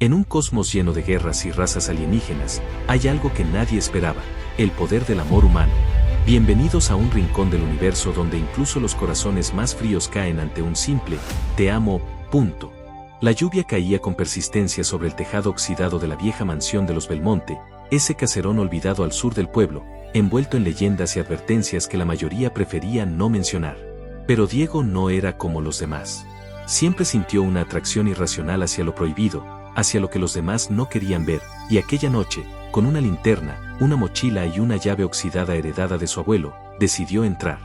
En un cosmos lleno de guerras y razas alienígenas, hay algo que nadie esperaba: el poder del amor humano. Bienvenidos a un rincón del universo donde incluso los corazones más fríos caen ante un simple "te amo", punto. La lluvia caía con persistencia sobre el tejado oxidado de la vieja mansión de los Belmonte, ese caserón olvidado al sur del pueblo, envuelto en leyendas y advertencias que la mayoría prefería no mencionar. Pero Diego no era como los demás. Siempre sintió una atracción irracional hacia lo prohibido, hacia lo que los demás no querían ver, y aquella noche, con una linterna, una mochila y una llave oxidada heredada de su abuelo, decidió entrar.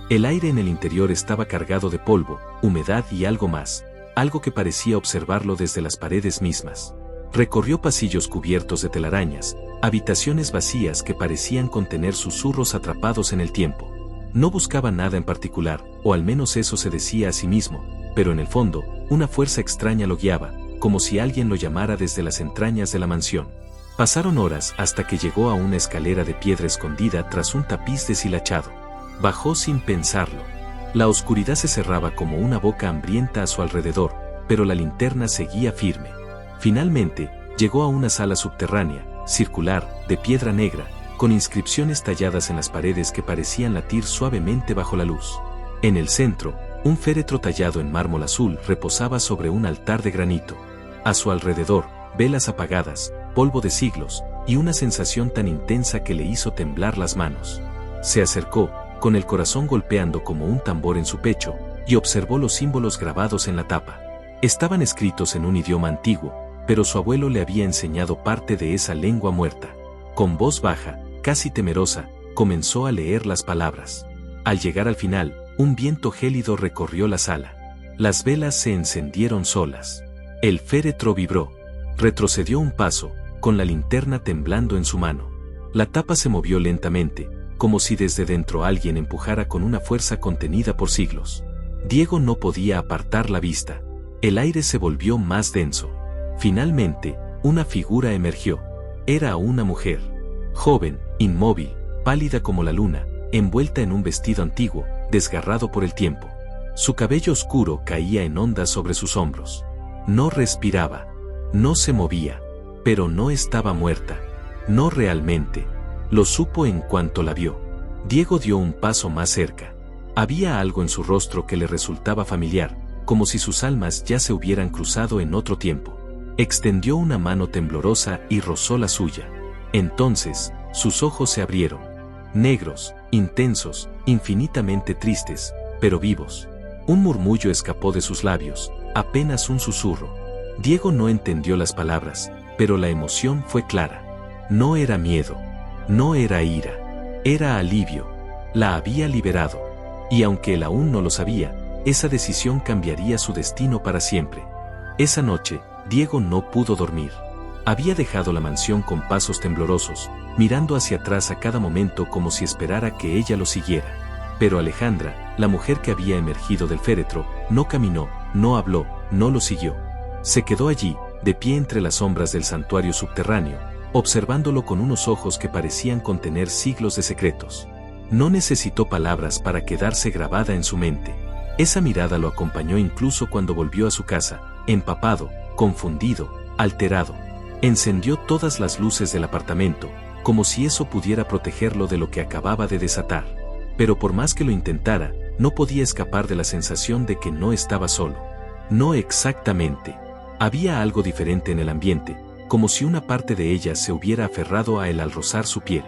El aire en el interior estaba cargado de polvo, humedad y algo más, algo que parecía observarlo desde las paredes mismas. Recorrió pasillos cubiertos de telarañas, habitaciones vacías que parecían contener susurros atrapados en el tiempo. No buscaba nada en particular, o al menos eso se decía a sí mismo, pero en el fondo, una fuerza extraña lo guiaba, como si alguien lo llamara desde las entrañas de la mansión. Pasaron horas hasta que llegó a una escalera de piedra escondida tras un tapiz deshilachado. Bajó sin pensarlo. La oscuridad se cerraba como una boca hambrienta a su alrededor, pero la linterna seguía firme. Finalmente, llegó a una sala subterránea, circular, de piedra negra, con inscripciones talladas en las paredes que parecían latir suavemente bajo la luz. En el centro, un féretro tallado en mármol azul reposaba sobre un altar de granito. A su alrededor, velas apagadas, polvo de siglos, y una sensación tan intensa que le hizo temblar las manos. Se acercó, con el corazón golpeando como un tambor en su pecho, y observó los símbolos grabados en la tapa. Estaban escritos en un idioma antiguo, pero su abuelo le había enseñado parte de esa lengua muerta. Con voz baja, casi temerosa, comenzó a leer las palabras. Al llegar al final, un viento gélido recorrió la sala. Las velas se encendieron solas. El féretro vibró. Retrocedió un paso, con la linterna temblando en su mano. La tapa se movió lentamente, como si desde dentro alguien empujara con una fuerza contenida por siglos. Diego no podía apartar la vista. El aire se volvió más denso. Finalmente, una figura emergió. Era una mujer. Joven, inmóvil, pálida como la luna, envuelta en un vestido antiguo, desgarrado por el tiempo. Su cabello oscuro caía en ondas sobre sus hombros. No respiraba. No se movía. Pero no estaba muerta. No realmente. Lo supo en cuanto la vio. Diego dio un paso más cerca. Había algo en su rostro que le resultaba familiar, como si sus almas ya se hubieran cruzado en otro tiempo. Extendió una mano temblorosa y rozó la suya. Entonces, sus ojos se abrieron. Negros, intensos, infinitamente tristes, pero vivos. Un murmullo escapó de sus labios, apenas un susurro. Diego no entendió las palabras, pero la emoción fue clara. No era miedo. No era ira. Era alivio. La había liberado. Y aunque él aún no lo sabía, esa decisión cambiaría su destino para siempre. Esa noche, Diego no pudo dormir. Había dejado la mansión con pasos temblorosos, mirando hacia atrás a cada momento como si esperara que ella lo siguiera. Pero Alejandra, la mujer que había emergido del féretro, no caminó, no habló, no lo siguió. Se quedó allí, de pie entre las sombras del santuario subterráneo, observándolo con unos ojos que parecían contener siglos de secretos. No necesitó palabras para quedarse grabada en su mente. Esa mirada lo acompañó incluso cuando volvió a su casa, empapado, confundido, alterado. Encendió todas las luces del apartamento, como si eso pudiera protegerlo de lo que acababa de desatar. Pero por más que lo intentara, no podía escapar de la sensación de que no estaba solo. No exactamente. Había algo diferente en el ambiente, como si una parte de ella se hubiera aferrado a él al rozar su piel.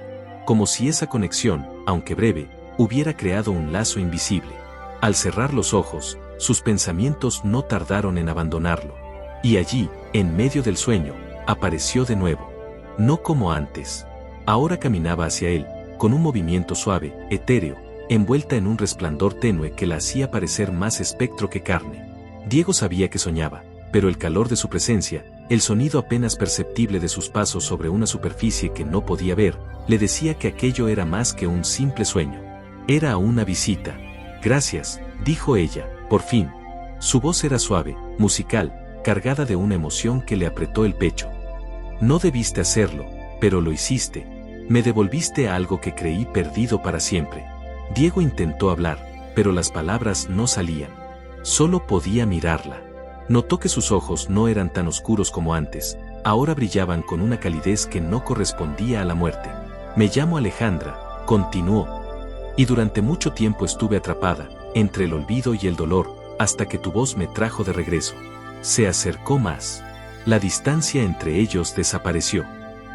Como si esa conexión, aunque breve, hubiera creado un lazo invisible. Al cerrar los ojos, sus pensamientos no tardaron en abandonarlo. Y allí, en medio del sueño, apareció de nuevo. No como antes. Ahora caminaba hacia él, con un movimiento suave, etéreo, envuelta en un resplandor tenue que la hacía parecer más espectro que carne. Diego sabía que soñaba, pero el calor de su presencia, el sonido apenas perceptible de sus pasos sobre una superficie que no podía ver, le decía que aquello era más que un simple sueño. Era una visita. Gracias, dijo ella, por fin. Su voz era suave, musical, cargada de una emoción que le apretó el pecho. No debiste hacerlo, pero lo hiciste. Me devolviste algo que creí perdido para siempre. Diego intentó hablar, pero las palabras no salían. Solo podía mirarla. Notó que sus ojos no eran tan oscuros como antes, ahora brillaban con una calidez que no correspondía a la muerte. Me llamo Alejandra, continuó. Y durante mucho tiempo estuve atrapada, entre el olvido y el dolor, hasta que tu voz me trajo de regreso. Se acercó más. La distancia entre ellos desapareció.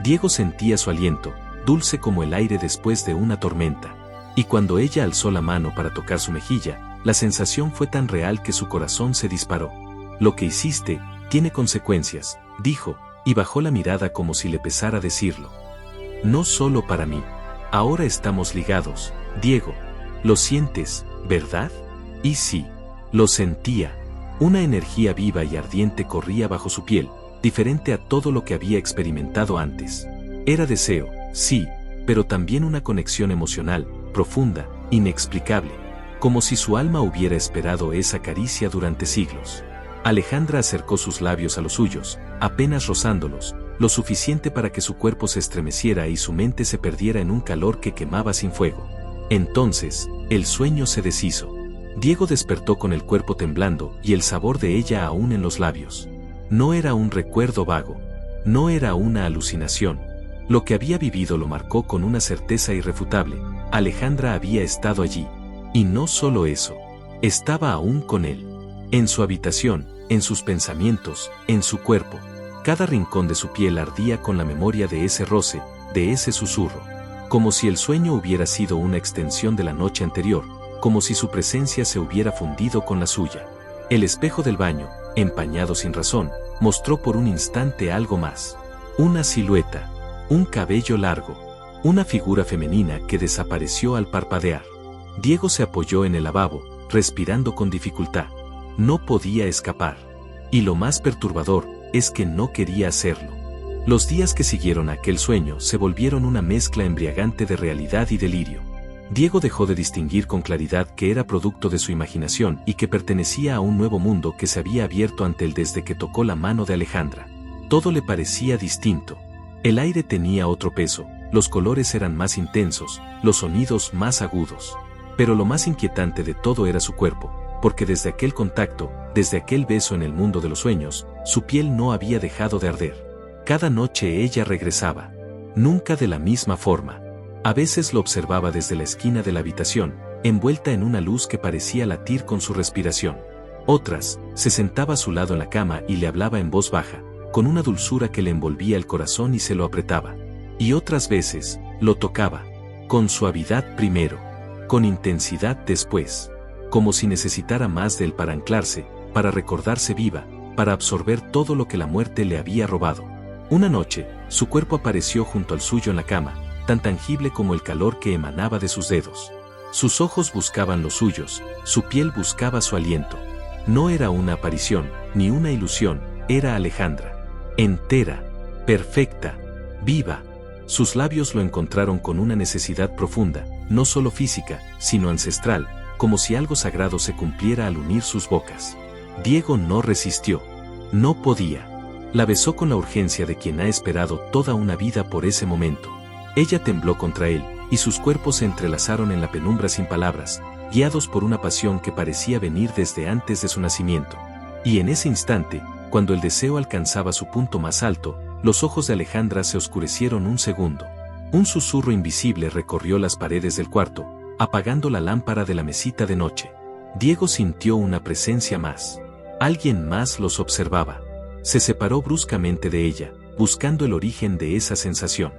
Diego sentía su aliento, dulce como el aire después de una tormenta. Y cuando ella alzó la mano para tocar su mejilla, la sensación fue tan real que su corazón se disparó. Lo que hiciste tiene consecuencias, dijo, y bajó la mirada como si le pesara decirlo. No solo para mí. Ahora estamos ligados, Diego. Lo sientes, ¿verdad? Y sí, lo sentía. Una energía viva y ardiente corría bajo su piel, diferente a todo lo que había experimentado antes. Era deseo, sí, pero también una conexión emocional, profunda, inexplicable, como si su alma hubiera esperado esa caricia durante siglos. Alejandra acercó sus labios a los suyos, apenas rozándolos, lo suficiente para que su cuerpo se estremeciera y su mente se perdiera en un calor que quemaba sin fuego. Entonces, el sueño se deshizo. Diego despertó con el cuerpo temblando y el sabor de ella aún en los labios. No era un recuerdo vago. No era una alucinación. Lo que había vivido lo marcó con una certeza irrefutable. Alejandra había estado allí. Y no solo eso. Estaba aún con él. En su habitación, en sus pensamientos, en su cuerpo. Cada rincón de su piel ardía con la memoria de ese roce, de ese susurro. Como si el sueño hubiera sido una extensión de la noche anterior, como si su presencia se hubiera fundido con la suya. El espejo del baño, empañado sin razón, mostró por un instante algo más. Una silueta, un cabello largo, una figura femenina que desapareció al parpadear. Diego se apoyó en el lavabo, respirando con dificultad. No podía escapar. Y lo más perturbador es que no quería hacerlo. Los días que siguieron a aquel sueño se volvieron una mezcla embriagante de realidad y delirio. Diego dejó de distinguir con claridad que era producto de su imaginación y que pertenecía a un nuevo mundo que se había abierto ante él desde que tocó la mano de Alejandra. Todo le parecía distinto. El aire tenía otro peso, los colores eran más intensos, los sonidos más agudos. Pero lo más inquietante de todo era su cuerpo, porque desde aquel contacto, desde aquel beso en el mundo de los sueños, su piel no había dejado de arder. Cada noche ella regresaba. Nunca de la misma forma. A veces lo observaba desde la esquina de la habitación, envuelta en una luz que parecía latir con su respiración. Otras, se sentaba a su lado en la cama y le hablaba en voz baja, con una dulzura que le envolvía el corazón y se lo apretaba. Y otras veces, lo tocaba. Con suavidad primero. Con intensidad después. Como si necesitara más de él para anclarse, para recordarse viva, para absorber todo lo que la muerte le había robado. Una noche, su cuerpo apareció junto al suyo en la cama, tan tangible como el calor que emanaba de sus dedos. Sus ojos buscaban los suyos, su piel buscaba su aliento. No era una aparición, ni una ilusión, era Alejandra. Entera, perfecta, viva. Sus labios lo encontraron con una necesidad profunda, no solo física, sino ancestral, como si algo sagrado se cumpliera al unir sus bocas. Diego no resistió. No podía. La besó con la urgencia de quien ha esperado toda una vida por ese momento. Ella tembló contra él, y sus cuerpos se entrelazaron en la penumbra sin palabras, guiados por una pasión que parecía venir desde antes de su nacimiento. Y en ese instante, cuando el deseo alcanzaba su punto más alto, los ojos de Alejandra se oscurecieron un segundo. Un susurro invisible recorrió las paredes del cuarto, apagando la lámpara de la mesita de noche. Diego sintió una presencia más. Alguien más los observaba. Se separó bruscamente de ella, buscando el origen de esa sensación.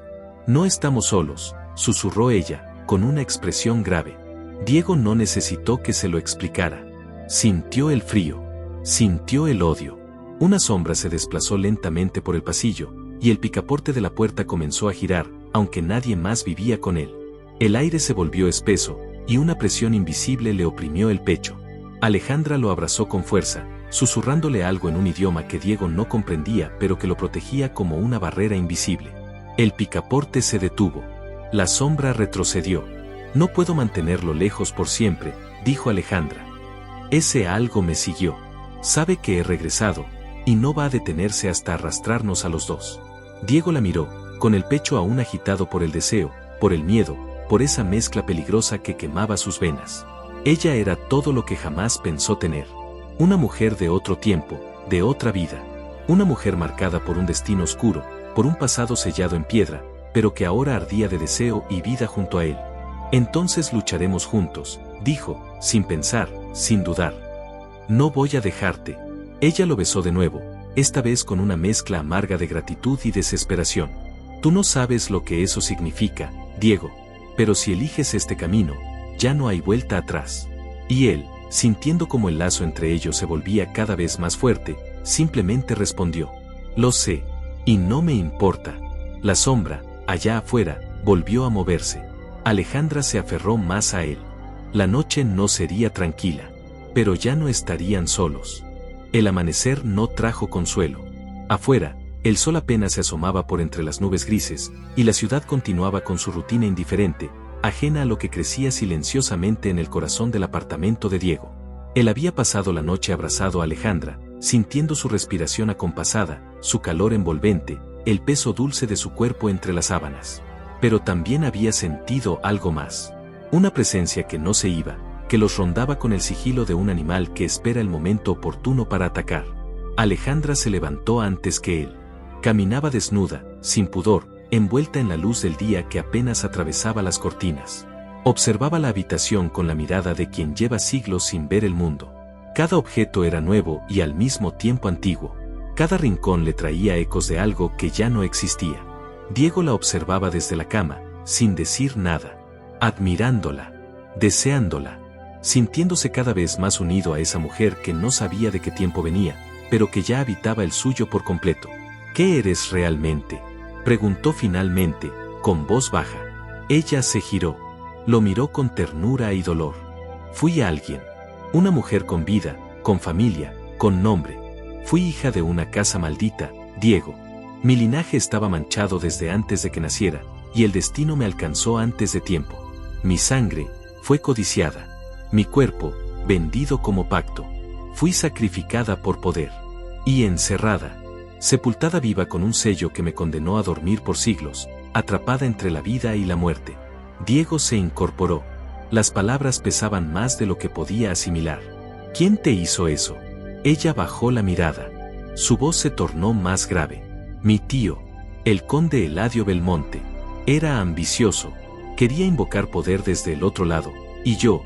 No estamos solos, susurró ella, con una expresión grave. Diego no necesitó que se lo explicara. Sintió el frío. Sintió el odio. Una sombra se desplazó lentamente por el pasillo, y el picaporte de la puerta comenzó a girar, aunque nadie más vivía con él. El aire se volvió espeso, y una presión invisible le oprimió el pecho. Alejandra lo abrazó con fuerza, susurrándole algo en un idioma que Diego no comprendía pero que lo protegía como una barrera invisible. El picaporte se detuvo. La sombra retrocedió. No puedo mantenerlo lejos por siempre, dijo Alejandra. Ese algo me siguió. Sabe que he regresado, y no va a detenerse hasta arrastrarnos a los dos. Diego la miró, con el pecho aún agitado por el deseo, por el miedo, por esa mezcla peligrosa que quemaba sus venas. Ella era todo lo que jamás pensó tener. Una mujer de otro tiempo, de otra vida. Una mujer marcada por un destino oscuro, por un pasado sellado en piedra, pero que ahora ardía de deseo y vida junto a él. Entonces lucharemos juntos, dijo, sin pensar, sin dudar. No voy a dejarte. Ella lo besó de nuevo, esta vez con una mezcla amarga de gratitud y desesperación. Tú no sabes lo que eso significa, Diego, pero si eliges este camino, ya no hay vuelta atrás. Y él, sintiendo como el lazo entre ellos se volvía cada vez más fuerte, simplemente respondió: lo sé, y no me importa. La sombra, allá afuera, volvió a moverse. Alejandra se aferró más a él. La noche no sería tranquila, pero ya no estarían solos. El amanecer no trajo consuelo. Afuera, el sol apenas se asomaba por entre las nubes grises, y la ciudad continuaba con su rutina indiferente, ajena a lo que crecía silenciosamente en el corazón del apartamento de Diego. Él había pasado la noche abrazado a Alejandra, sintiendo su respiración acompasada, su calor envolvente, el peso dulce de su cuerpo entre las sábanas. Pero también había sentido algo más. Una presencia que no se iba, que los rondaba con el sigilo de un animal que espera el momento oportuno para atacar. Alejandra se levantó antes que él. Caminaba desnuda, sin pudor, envuelta en la luz del día que apenas atravesaba las cortinas. Observaba la habitación con la mirada de quien lleva siglos sin ver el mundo. Cada objeto era nuevo y al mismo tiempo antiguo. Cada rincón le traía ecos de algo que ya no existía. Diego la observaba desde la cama, sin decir nada, admirándola, deseándola, sintiéndose cada vez más unido a esa mujer que no sabía de qué tiempo venía, pero que ya habitaba el suyo por completo. ¿Qué eres realmente?, preguntó finalmente, con voz baja. Ella se giró. Lo miró con ternura y dolor. Fui alguien. Una mujer con vida, con familia, con nombre. Fui hija de una casa maldita, Diego. Mi linaje estaba manchado desde antes de que naciera, y el destino me alcanzó antes de tiempo. Mi sangre fue codiciada. Mi cuerpo, vendido como pacto. Fui sacrificada por poder. Y encerrada. Sepultada viva con un sello que me condenó a dormir por siglos, atrapada entre la vida y la muerte. Diego se incorporó. Las palabras pesaban más de lo que podía asimilar. ¿Quién te hizo eso? Ella bajó la mirada. Su voz se tornó más grave. Mi tío, el conde Eladio Belmonte. Era ambicioso. Quería invocar poder desde el otro lado, y yo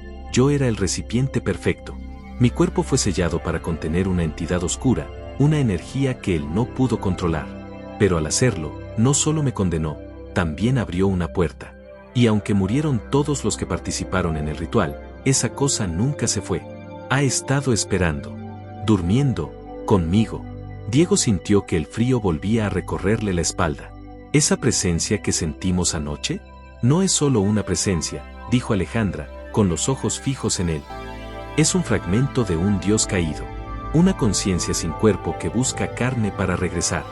era el recipiente perfecto. Mi cuerpo fue sellado para contener una entidad oscura, una energía que él no pudo controlar. Pero al hacerlo, no solo me condenó, también abrió una puerta. Y aunque murieron todos los que participaron en el ritual, esa cosa nunca se fue. Ha estado esperando, durmiendo, conmigo. Diego sintió que el frío volvía a recorrerle la espalda. ¿Esa presencia que sentimos anoche? No es solo una presencia, dijo Alejandra, con los ojos fijos en él. Es un fragmento de un dios caído. Una conciencia sin cuerpo que busca carne para regresar.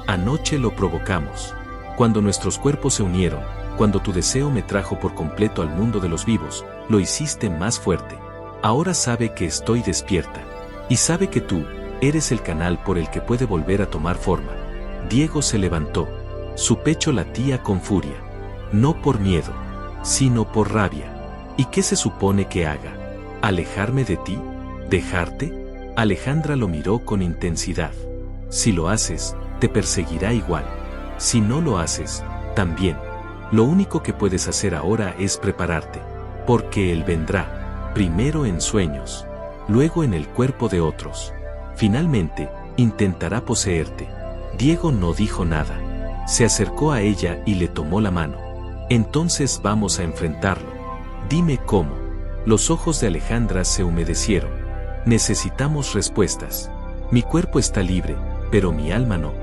Anoche lo provocamos. Cuando nuestros cuerpos se unieron, cuando tu deseo me trajo por completo al mundo de los vivos, lo hiciste más fuerte. Ahora sabe que estoy despierta. Y sabe que tú eres el canal por el que puede volver a tomar forma. Diego se levantó. Su pecho latía con furia. No por miedo, sino por rabia. ¿Y qué se supone que haga? ¿Alejarme de ti? ¿Dejarte? Alejandra lo miró con intensidad. Si lo haces, te perseguirá igual. Si no lo haces, también. Lo único que puedes hacer ahora es prepararte. Porque él vendrá, primero en sueños, luego en el cuerpo de otros. Finalmente, intentará poseerte. Diego no dijo nada. Se acercó a ella y le tomó la mano. Entonces vamos a enfrentarlo. Dime cómo. Los ojos de Alejandra se humedecieron. Necesitamos respuestas. Mi cuerpo está libre, pero mi alma no.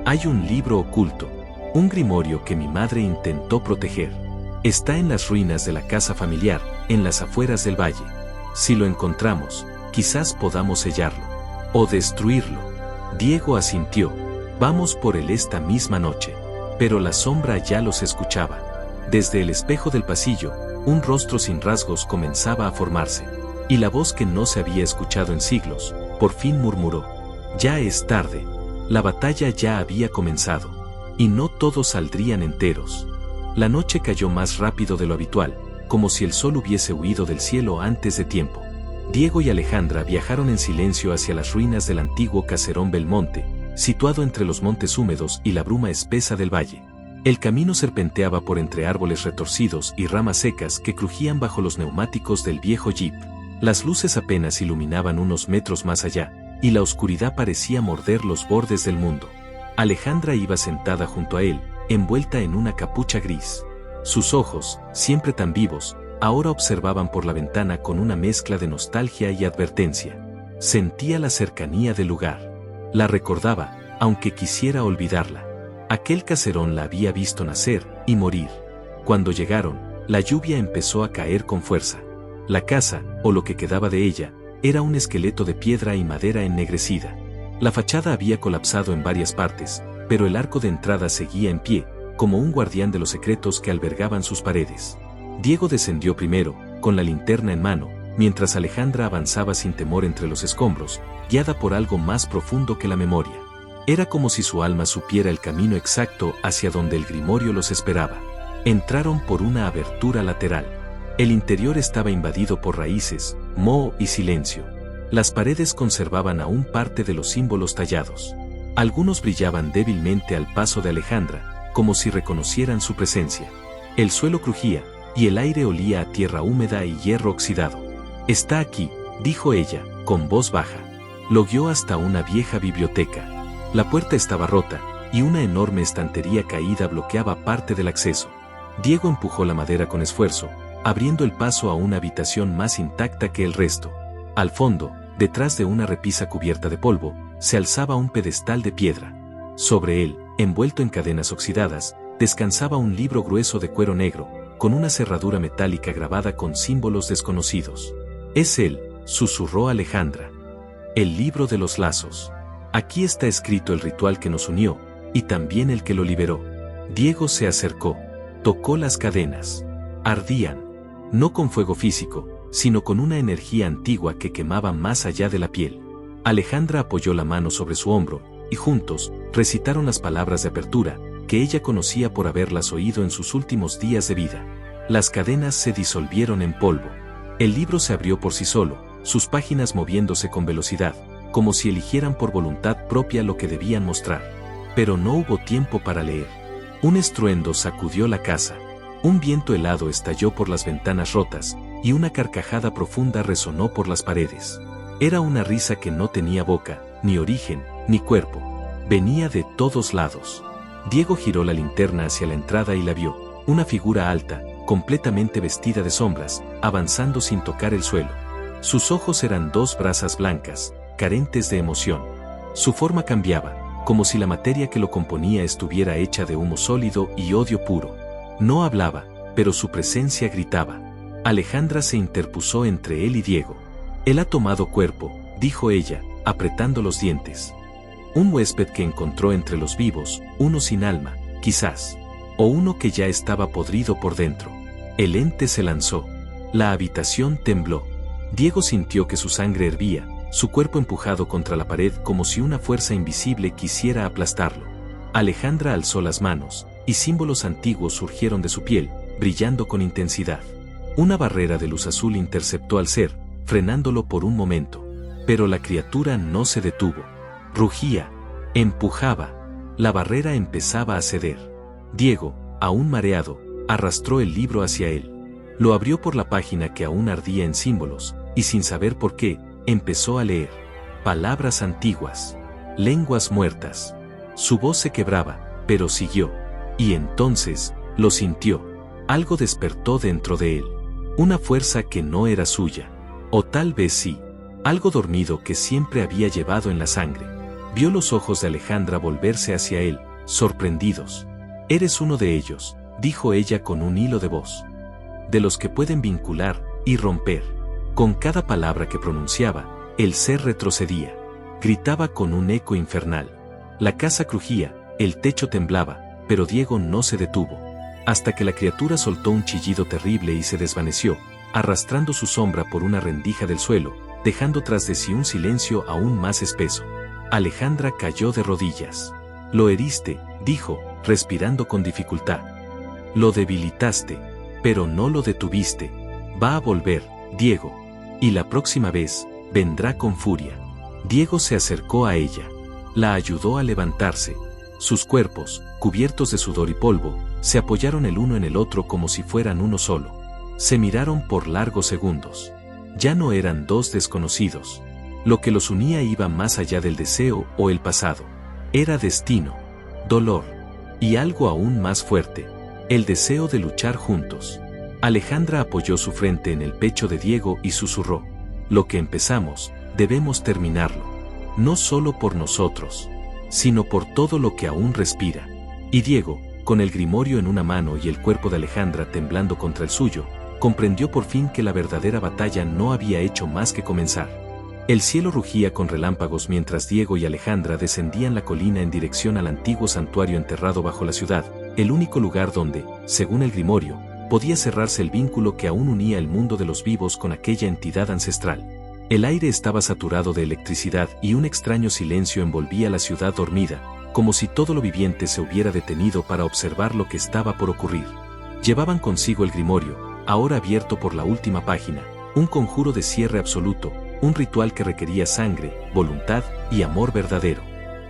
Hay un libro oculto, un grimorio que mi madre intentó proteger. Está en las ruinas de la casa familiar, en las afueras del valle. Si lo encontramos, quizás podamos sellarlo. O destruirlo. Diego asintió. Vamos por él esta misma noche. Pero la sombra ya los escuchaba. Desde el espejo del pasillo, un rostro sin rasgos comenzaba a formarse. Y la voz que no se había escuchado en siglos, por fin murmuró. Ya es tarde. La batalla ya había comenzado. Y no todos saldrían enteros. La noche cayó más rápido de lo habitual, como si el sol hubiese huido del cielo antes de tiempo. Diego y Alejandra viajaron en silencio hacia las ruinas del antiguo caserón Belmonte, situado entre los montes húmedos y la bruma espesa del valle. El camino serpenteaba por entre árboles retorcidos y ramas secas que crujían bajo los neumáticos del viejo jeep. Las luces apenas iluminaban unos metros más allá, y la oscuridad parecía morder los bordes del mundo. Alejandra iba sentada junto a él, envuelta en una capucha gris. Sus ojos, siempre tan vivos, ahora observaban por la ventana con una mezcla de nostalgia y advertencia. Sentía la cercanía del lugar. La recordaba, aunque quisiera olvidarla. Aquel caserón la había visto nacer y morir. Cuando llegaron, la lluvia empezó a caer con fuerza. La casa, o lo que quedaba de ella, era un esqueleto de piedra y madera ennegrecida. La fachada había colapsado en varias partes, pero el arco de entrada seguía en pie, como un guardián de los secretos que albergaban sus paredes. Diego descendió primero, con la linterna en mano, mientras Alejandra avanzaba sin temor entre los escombros, guiada por algo más profundo que la memoria. Era como si su alma supiera el camino exacto hacia donde el grimorio los esperaba. Entraron por una abertura lateral. El interior estaba invadido por raíces, moho y silencio. Las paredes conservaban aún parte de los símbolos tallados. Algunos brillaban débilmente al paso de Alejandra, como si reconocieran su presencia. El suelo crujía, y el aire olía a tierra húmeda y hierro oxidado. «Está aquí», dijo ella, con voz baja. Lo guió hasta una vieja biblioteca. La puerta estaba rota, y una enorme estantería caída bloqueaba parte del acceso. Diego empujó la madera con esfuerzo, abriendo el paso a una habitación más intacta que el resto. Al fondo, detrás de una repisa cubierta de polvo, se alzaba un pedestal de piedra. Sobre él, envuelto en cadenas oxidadas, descansaba un libro grueso de cuero negro, con una cerradura metálica grabada con símbolos desconocidos. «Es él», susurró Alejandra. «El libro de los lazos. Aquí está escrito el ritual que nos unió, y también el que lo liberó». Diego se acercó. Tocó las cadenas. Ardían. No con fuego físico, sino con una energía antigua que quemaba más allá de la piel. Alejandra apoyó la mano sobre su hombro, y juntos, recitaron las palabras de apertura, que ella conocía por haberlas oído en sus últimos días de vida. Las cadenas se disolvieron en polvo. El libro se abrió por sí solo, sus páginas moviéndose con velocidad, como si eligieran por voluntad propia lo que debían mostrar. Pero no hubo tiempo para leer. Un estruendo sacudió la casa. Un viento helado estalló por las ventanas rotas, y una carcajada profunda resonó por las paredes. Era una risa que no tenía boca, ni origen, ni cuerpo. Venía de todos lados. Diego giró la linterna hacia la entrada y la vio. Una figura alta, completamente vestida de sombras, avanzando sin tocar el suelo. Sus ojos eran dos brasas blancas, carentes de emoción. Su forma cambiaba, como si la materia que lo componía estuviera hecha de humo sólido y odio puro. No hablaba, pero su presencia gritaba. Alejandra se interpuso entre él y Diego. «Él ha tomado cuerpo», dijo ella, apretando los dientes. «Un huésped que encontró entre los vivos, uno sin alma, quizás. O uno que ya estaba podrido por dentro». El ente se lanzó. La habitación tembló. Diego sintió que su sangre hervía, su cuerpo empujado contra la pared como si una fuerza invisible quisiera aplastarlo. Alejandra alzó las manos, y símbolos antiguos surgieron de su piel, brillando con intensidad. Una barrera de luz azul interceptó al ser, frenándolo por un momento. Pero la criatura no se detuvo. Rugía, empujaba. La barrera empezaba a ceder. Diego, aún mareado, arrastró el libro hacia él. Lo abrió por la página que aún ardía en símbolos, y sin saber por qué, empezó a leer. Palabras antiguas. Lenguas muertas. Su voz se quebraba, pero siguió. Y entonces, lo sintió. Algo despertó dentro de él. Una fuerza que no era suya. O tal vez sí. Algo dormido que siempre había llevado en la sangre. Vio los ojos de Alejandra volverse hacia él, sorprendidos. «Eres uno de ellos», dijo ella con un hilo de voz. «De los que pueden vincular y romper». Con cada palabra que pronunciaba, el ser retrocedía. Gritaba con un eco infernal. La casa crujía, el techo temblaba, pero Diego no se detuvo. Hasta que la criatura soltó un chillido terrible y se desvaneció, arrastrando su sombra por una rendija del suelo, dejando tras de sí un silencio aún más espeso. Alejandra cayó de rodillas. «Lo heriste», dijo, respirando con dificultad. «Lo debilitaste, pero no lo detuviste. Va a volver, Diego». Y la próxima vez, vendrá con furia. Diego se acercó a ella. La ayudó a levantarse. Sus cuerpos, cubiertos de sudor y polvo, se apoyaron el uno en el otro como si fueran uno solo. Se miraron por largos segundos. Ya no eran dos desconocidos. Lo que los unía iba más allá del deseo o el pasado. Era destino, dolor y algo aún más fuerte, el deseo de luchar juntos. Alejandra apoyó su frente en el pecho de Diego y susurró: lo que empezamos, debemos terminarlo. No solo por nosotros, sino por todo lo que aún respira. Y Diego, con el grimorio en una mano y el cuerpo de Alejandra temblando contra el suyo, comprendió por fin que la verdadera batalla no había hecho más que comenzar. El cielo rugía con relámpagos mientras Diego y Alejandra descendían la colina en dirección al antiguo santuario enterrado bajo la ciudad, el único lugar donde, según el grimorio, podía cerrarse el vínculo que aún unía el mundo de los vivos con aquella entidad ancestral. El aire estaba saturado de electricidad y un extraño silencio envolvía la ciudad dormida, como si todo lo viviente se hubiera detenido para observar lo que estaba por ocurrir. Llevaban consigo el grimorio, ahora abierto por la última página, un conjuro de cierre absoluto, un ritual que requería sangre, voluntad y amor verdadero.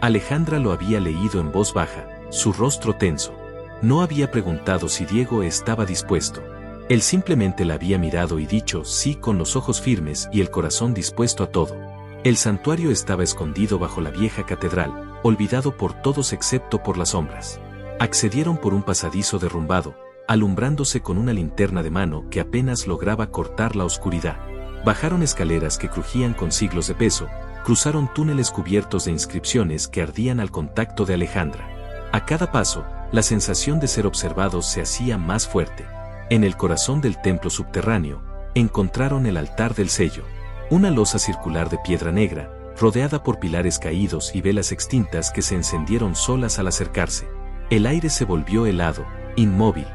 Alejandra lo había leído en voz baja, su rostro tenso. No había preguntado si Diego estaba dispuesto. Él simplemente la había mirado y dicho sí con los ojos firmes y el corazón dispuesto a todo. El santuario estaba escondido bajo la vieja catedral, olvidado por todos excepto por las sombras. Accedieron por un pasadizo derrumbado, alumbrándose con una linterna de mano que apenas lograba cortar la oscuridad. Bajaron escaleras que crujían con siglos de peso, cruzaron túneles cubiertos de inscripciones que ardían al contacto de Alejandra. A cada paso, la sensación de ser observados se hacía más fuerte. En el corazón del templo subterráneo, encontraron el altar del sello, una losa circular de piedra negra, rodeada por pilares caídos y velas extintas que se encendieron solas al acercarse. El aire se volvió helado, inmóvil.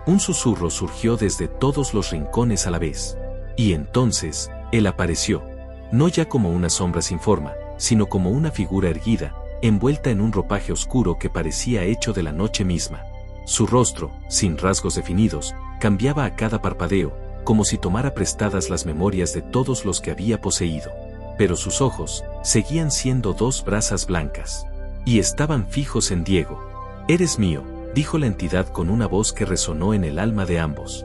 Un susurro surgió desde todos los rincones a la vez. Y entonces, él apareció, no ya como una sombra sin forma, sino como una figura erguida, envuelta en un ropaje oscuro que parecía hecho de la noche misma. Su rostro, sin rasgos definidos, cambiaba a cada parpadeo, como si tomara prestadas las memorias de todos los que había poseído. Pero sus ojos, seguían siendo dos brasas blancas. Y estaban fijos en Diego. «Eres mío», dijo la entidad con una voz que resonó en el alma de ambos.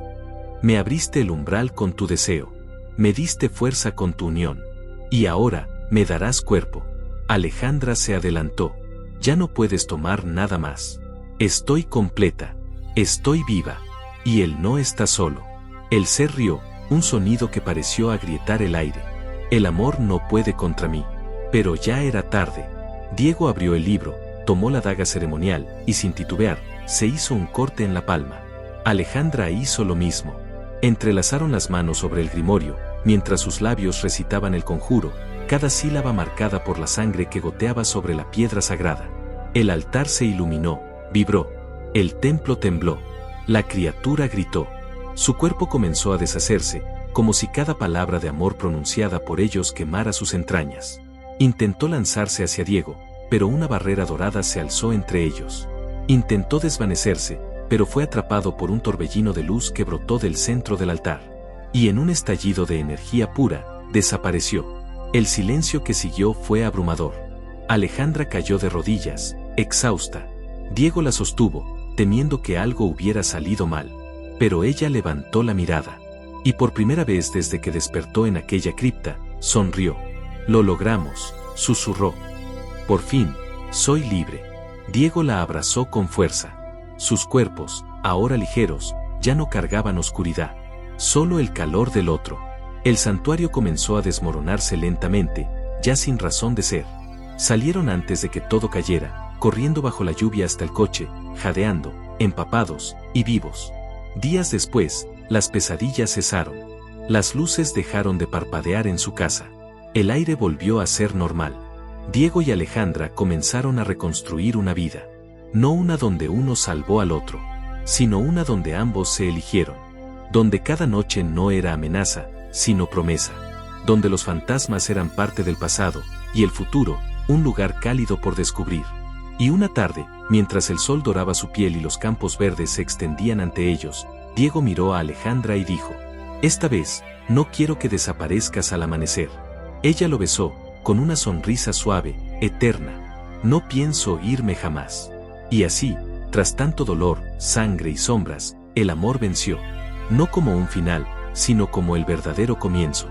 «Me abriste el umbral con tu deseo. Me diste fuerza con tu unión. Y ahora, me darás cuerpo». Alejandra se adelantó. «Ya no puedes tomar nada más. Estoy completa. Estoy viva». Y él no está solo. El ser rió, un sonido que pareció agrietar el aire. «El amor no puede contra mí». Pero ya era tarde. Diego abrió el libro, tomó la daga ceremonial, y sin titubear, se hizo un corte en la palma. Alejandra hizo lo mismo. Entrelazaron las manos sobre el grimorio, mientras sus labios recitaban el conjuro, cada sílaba marcada por la sangre que goteaba sobre la piedra sagrada. El altar se iluminó, vibró. El templo tembló. La criatura gritó. Su cuerpo comenzó a deshacerse, como si cada palabra de amor pronunciada por ellos quemara sus entrañas. Intentó lanzarse hacia Diego, pero una barrera dorada se alzó entre ellos. Intentó desvanecerse, pero fue atrapado por un torbellino de luz que brotó del centro del altar. Y en un estallido de energía pura, desapareció. El silencio que siguió fue abrumador. Alejandra cayó de rodillas, exhausta. Diego la sostuvo, temiendo que algo hubiera salido mal. Pero ella levantó la mirada. Y por primera vez desde que despertó en aquella cripta, sonrió. «Lo logramos», susurró. «Por fin, soy libre». Diego la abrazó con fuerza. Sus cuerpos, ahora ligeros, ya no cargaban oscuridad, solo el calor del otro. El santuario comenzó a desmoronarse lentamente, ya sin razón de ser. Salieron antes de que todo cayera, corriendo bajo la lluvia hasta el coche, jadeando, empapados y vivos. Días después, las pesadillas cesaron. Las luces dejaron de parpadear en su casa. El aire volvió a ser normal. Diego y Alejandra comenzaron a reconstruir una vida. No una donde uno salvó al otro, sino una donde ambos se eligieron. Donde cada noche no era amenaza, sino promesa. Donde los fantasmas eran parte del pasado, y el futuro, un lugar cálido por descubrir. Y una tarde, mientras el sol doraba su piel y los campos verdes se extendían ante ellos, Diego miró a Alejandra y dijo: Esta vez, no quiero que desaparezcas al amanecer. Ella lo besó, con una sonrisa suave, eterna. No pienso irme jamás. Y así, tras tanto dolor, sangre y sombras, el amor venció. No como un final, sino como el verdadero comienzo.